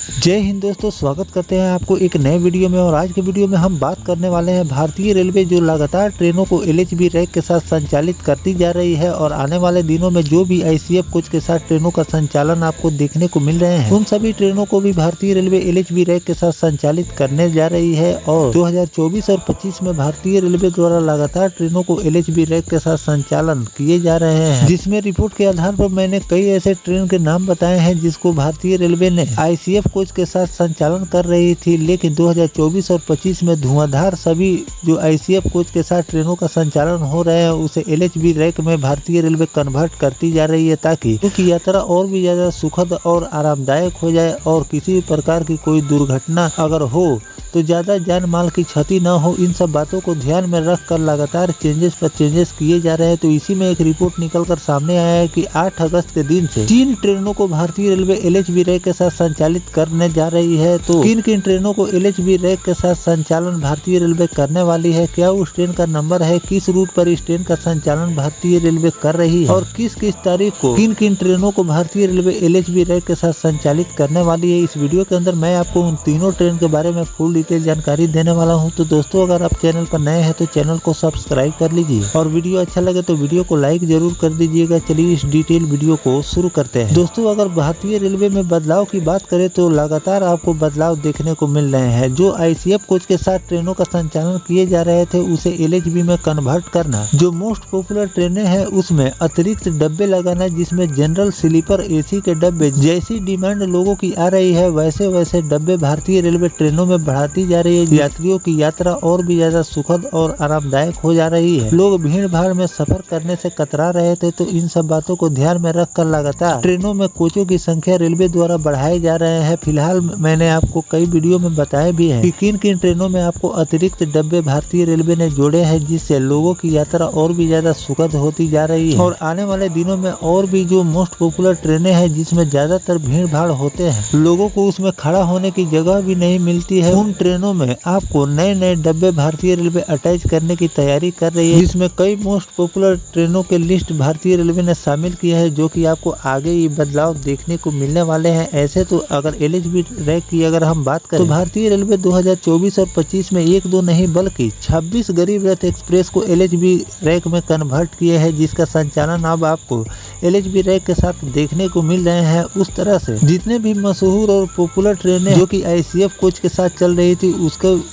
जय हिंद दोस्तों, स्वागत करते हैं आपको एक नए वीडियो में। और आज के वीडियो में हम बात करने वाले हैं भारतीय रेलवे जो लगातार ट्रेनों को एलएचबी रैक के साथ संचालित करती जा रही है और आने वाले दिनों में जो भी आईसीएफ कोच के साथ ट्रेनों का संचालन आपको देखने को मिल रहे हैं, उन सभी ट्रेनों को भी भारतीय रेलवे एलएचबी रैक के साथ संचालित करने जा रही है। और 2024 और 25 में भारतीय रेलवे द्वारा लगातार ट्रेनों को एलएचबी रैक के साथ संचालन किए जा रहे हैं, जिसमें रिपोर्ट के आधार पर मैंने कई ऐसे ट्रेन के नाम बताए हैं जिसको भारतीय रेलवे ने आईसीएफ कोच के साथ संचालन कर रही थी। लेकिन 2024 और 25 में धुआंधार सभी जो आईसीएफ कोच के साथ ट्रेनों का संचालन हो रहे हैं उसे एलएचबी रैक में भारतीय रेलवे कन्वर्ट करती जा रही है, ताकि क्योंकि यात्रा और भी ज्यादा सुखद और आरामदायक हो जाए और किसी भी प्रकार की कोई दुर्घटना अगर हो तो ज्यादा जान माल की क्षति न हो। इन सब बातों को ध्यान में रखकर लगातार चेंजेस पर चेंजेस किए जा रहे हैं। तो इसी में एक रिपोर्ट निकलकर सामने आया है कि 8 अगस्त के दिन से 3 ट्रेनों को भारतीय रेलवे एलएचबी रैक के साथ संचालित करने जा रही है। तो किन किन ट्रेनों को एलएचबी रैक के साथ संचालन भारतीय रेलवे करने वाली है, क्या उस ट्रेन का नंबर है, किस रूट पर इस ट्रेन का संचालन भारतीय रेलवे कर रही है और किस किस तारीख को किन किन ट्रेनों को भारतीय रेलवे एलएचबी रैक के साथ संचालित करने वाली है, इस वीडियो के अंदर मैं आपको उन तीनों ट्रेन के बारे में फुल डिटेल जानकारी देने वाला हूं। तो दोस्तों, अगर आप चैनल पर नए हैं तो चैनल को सब्सक्राइब कर लीजिए और वीडियो अच्छा लगे तो वीडियो को लाइक जरूर कर दीजिएगा। चलिए इस डिटेल वीडियो को शुरू करते हैं। दोस्तों, अगर भारतीय रेलवे में बदलाव की बात करें तो लगातार आपको बदलाव देखने को मिल रहे हैं। जो आईसीएफ कोच के साथ ट्रेनों का संचालन किए जा रहे थे उसे एलएचबी में कन्वर्ट करना, जो मोस्ट पॉपुलर ट्रेनें हैं उसमें अतिरिक्त डब्बे लगाना, जिसमें जनरल स्लीपर एसी के डब्बे जैसी डिमांड लोगों की आ रही है वैसे वैसे डब्बे भारतीय रेलवे ट्रेनों में बढ़ाती जा रही है। यात्रियों की यात्रा और भी ज्यादा सुखद और आरामदायक हो जा रही है। लोग भीड़ भाड़ में सफर करने से कतरा रहे थे, तो इन सब बातों को ध्यान में रखकर लगातार ट्रेनों में कोचों की संख्या रेलवे द्वारा बढ़ाए जा रहे हैं। फिलहाल मैंने आपको कई वीडियो में बताया भी है कि किन किन ट्रेनों में आपको अतिरिक्त डब्बे भारतीय रेलवे ने जोड़े हैं, जिससे लोगों की यात्रा और भी ज्यादा सुखद होती जा रही है। और आने वाले दिनों में और भी जो मोस्ट पॉपुलर ट्रेनें हैं जिसमें ज्यादातर भीड़ भाड़ होते हैं, लोगों को उसमें खड़ा होने की जगह भी नहीं मिलती है, उन ट्रेनों में आपको नए नए डब्बे भारतीय रेलवे अटैच करने की तैयारी कर रही है, जिसमें कई मोस्ट पॉपुलर ट्रेनों के लिस्ट भारतीय रेलवे ने शामिल किया है, जो कि आपको आगे ये बदलाव देखने को मिलने वाले हैं। ऐसे तो अगर एलएचबी रैक की अगर हम बात करें तो भारतीय रेलवे 2024 और 25 में 1-2 नहीं बल्कि 26 गरीब रथ एक्सप्रेस को एलएचबी रैक में कन्वर्ट किए हैं, जिसका संचालन अब आपको एलएचबी रैक के साथ देखने को मिल रहे हैं। उस तरह से जितने भी मशहूर और पॉपुलर ट्रेनें जो कि आईसीएफ कोच के साथ चल रही थी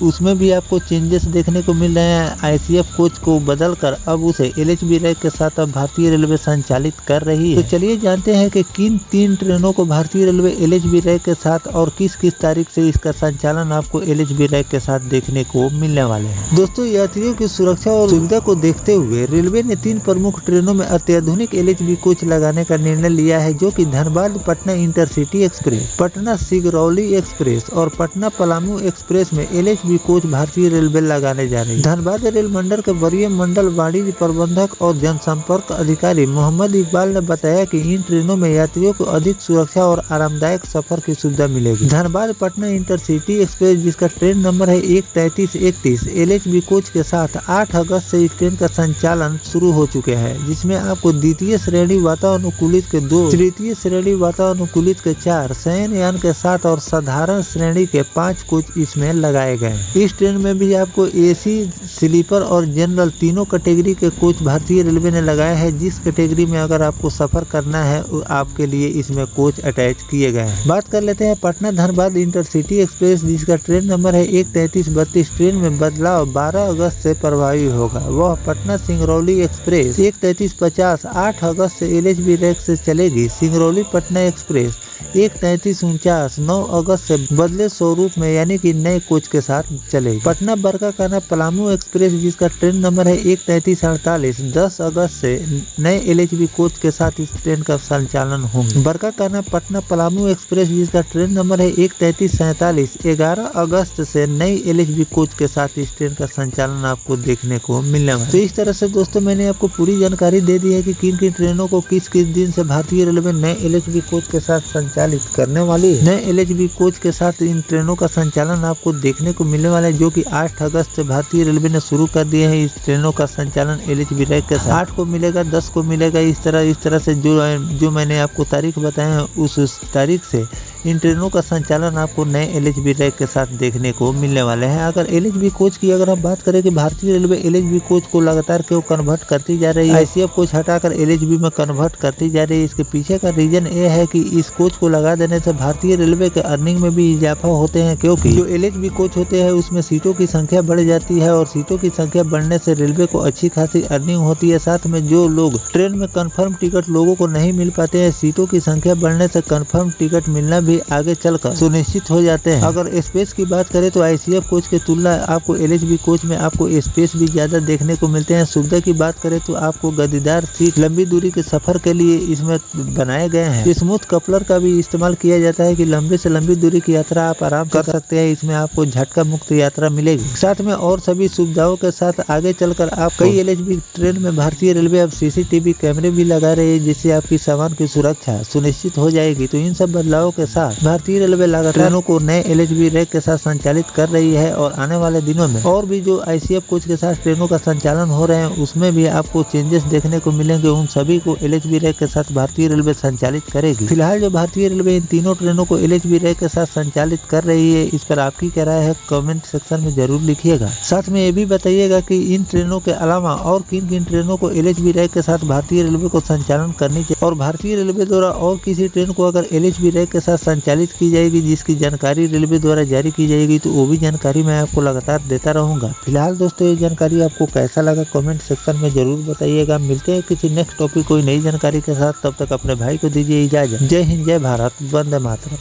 उसमें भी आपको चेंजेस देखने को मिल रहे हैं। आईसीएफ कोच को बदलकर अब उसे एलएचबी रैक के साथ अब भारतीय रेलवे संचालित कर रही है। तो चलिए जानते हैं कि किन 3 ट्रेनों को भारतीय रेलवे एलएचबी रैक के साथ और किस किस तारीख से इसका संचालन आपको एलएचबी रैक के साथ देखने को मिलने वाले हैं। दोस्तों, यात्रियों की सुरक्षा और सुविधा को देखते हुए रेलवे ने 3 प्रमुख ट्रेनों में अत्याधुनिक एलएचबी कोच लगाने का निर्णय लिया है, जो कि Dhanbad Patna intercity express, Patna Singrauli express और पटना पलामू एक्सप्रेस में एलएचबी कोच भारतीय रेलवे लगाने जा रही है। धनबाद रेल मंडल के वरीय मंडल वाणिज्य प्रबंधक और जनसंपर्क अधिकारी मोहम्मद इकबाल ने बताया कि इन ट्रेनों में यात्रियों को अधिक सुरक्षा और आरामदायक सफर की सुविधा मिलेगी। धनबाद पटना इंटरसिटी एक्सप्रेस, जिसका ट्रेन नंबर है 13331, एलएचबी कोच के साथ 8 अगस्त से इस ट्रेन का संचालन शुरू हो चुके हैं, जिसमें आपको द्वितीय श्रेणी वातानुकूलित के 2, तृतीय श्रेणी वातानुकूलित के 4, शयनयान के 7 और साधारण श्रेणी के 5 कोच इसमें लगाए गए हैं। इस ट्रेन में भी आपको एसी, स्लीपर और जनरल तीनों कैटेगरी के कोच भारतीय रेलवे ने लगाए हैं। जिस कैटेगरी में अगर आपको सफर करना है आपके लिए इसमें कोच अटैच किए गए हैं। बात कर लेते हैं पटना धनबाद इंटरसिटी एक्सप्रेस, जिसका ट्रेन नंबर है 13332। ट्रेन में बदलाव 12 अगस्त से प्रभावी होगा। वह पटना सिंगरौली एक्सप्रेस 13350 8 अगस्त से एलएचबी रैक से चलेगी। सिंगरौली पटना एक्सप्रेस 13349 9 अगस्त से बदले स्वरूप में यानी कि नए कोच के साथ चलेगी। पटना बरकाकाना पलामू एक्सप्रेस, जिसका ट्रेन नंबर है 13348 10 अगस्त से नए एलएचबी कोच के साथ इस ट्रेन का संचालन होगा। बरकाकाना पटना पलामू एक्सप्रेस, जिसका ट्रेन नंबर है 13347 11 अगस्त से नई एलएचबी कोच के साथ इस ट्रेन का संचालन आपको देखने को मिलने वाला है। तो इस तरह से दोस्तों मैंने आपको पूरी जानकारी दे दी है कि किन किन ट्रेनों को किस किस दिन से भारतीय रेलवे नए एलएचबी कोच के साथ संचालित करने वाली है। नए एलएचबी कोच के साथ इन ट्रेनों का संचालन आपको देखने को मिलने वाला है, जो कि 8 अगस्त से भारतीय रेलवे ने शुरू कर दिए हैं। इस ट्रेनों का संचालन एलएचबी रैक के साथ 8 को मिलेगा, 10 को मिलेगा। इस तरह से जो मैंने आपको तारीख बताए हैं उस तारीख से इन ट्रेनों का संचालन आपको नए एलएचबी रैक के साथ देखने को मिलने वाले हैं। अगर एलएचबी कोच की अगर हम बात करें कि भारतीय रेलवे एलएचबी कोच को लगातार क्यों कन्वर्ट करती जा रही है, आईसीएफ कोच हटाकर एलएचबी में कन्वर्ट करती जा रही है, इसके पीछे का रीजन ये है कि इस कोच को लगा देने से भारतीय रेलवे के अर्निंग में भी इजाफा होते हैं, क्योंकि जो एलएचबी कोच होते हैं उसमें सीटों की संख्या बढ़ जाती है और सीटों की संख्या बढ़ने से रेलवे को अच्छी खासी अर्निंग होती है। साथ में जो लोग ट्रेन में कंफर्म टिकट लोगों को नहीं मिल पाते हैं, सीटों की संख्या बढ़ने से कंफर्म टिकट मिलना भी आगे चलकर सुनिश्चित हो जाते हैं। अगर स्पेस की बात करें तो आईसीएफ कोच की तुलना आपको एलएचबी कोच में आपको स्पेस भी ज्यादा देखने को मिलते हैं। सुविधा की बात करें तो आपको गद्दीदार सीट लंबी दूरी के सफर के लिए इसमें बनाए गए हैं। स्मूथ कपलर का भी इस्तेमाल किया जाता है कि लंबी से लंबी दूरी की यात्रा आप आराम कर सकते हैं। इसमें आपको झटका मुक्त यात्रा मिलेगी। साथ में और सभी सुविधाओं के साथ आगे चलकर आप कई एलएचबी ट्रेन में भारतीय रेलवे अब सीसीटीवी कैमरे भी लगा रही है, जिससे आपकी सामान की सुरक्षा सुनिश्चित हो जाएगी। तो इन सब बदलावों के साथ भारतीय रेलवे लगातार ट्रेनों को नए एलएचबी रैक के साथ संचालित कर रही है और आने वाले दिनों में और भी जो आईसीएफ कोच के साथ ट्रेनों का संचालन हो रहे हैं उसमें भी आपको चेंजेस देखने को मिलेंगे। उन सभी को एलएचबी रैक के साथ भारतीय रेलवे संचालित करेगी। फिलहाल जो भारतीय रेलवे इन तीनों ट्रेनों को एलएचबी रैक के साथ संचालित कर रही है, इस पर आपकी क्या राय है कमेंट सेक्शन में जरूर लिखिएगा। साथ में ये भी बताइएगा कि इन ट्रेनों के अलावा और किन किन ट्रेनों को एलएचबी रैक के साथ भारतीय रेलवे को संचालन करनी चाहिए, और भारतीय रेलवे द्वारा और किसी ट्रेन को अगर एलएचबी रैक के साथ संचालित की जाएगी जिसकी जानकारी रेलवे द्वारा जारी की जाएगी तो वो भी जानकारी मैं आपको लगातार देता रहूंगा। फिलहाल दोस्तों ये जानकारी आपको कैसा लगा कमेंट सेक्शन में जरूर बताइएगा। मिलते हैं किसी नेक्स्ट टॉपिक कोई नई जानकारी के साथ, तब तक अपने भाई को दीजिए इजाजत। जय हिंद, जय भारत, वंदे मातरम।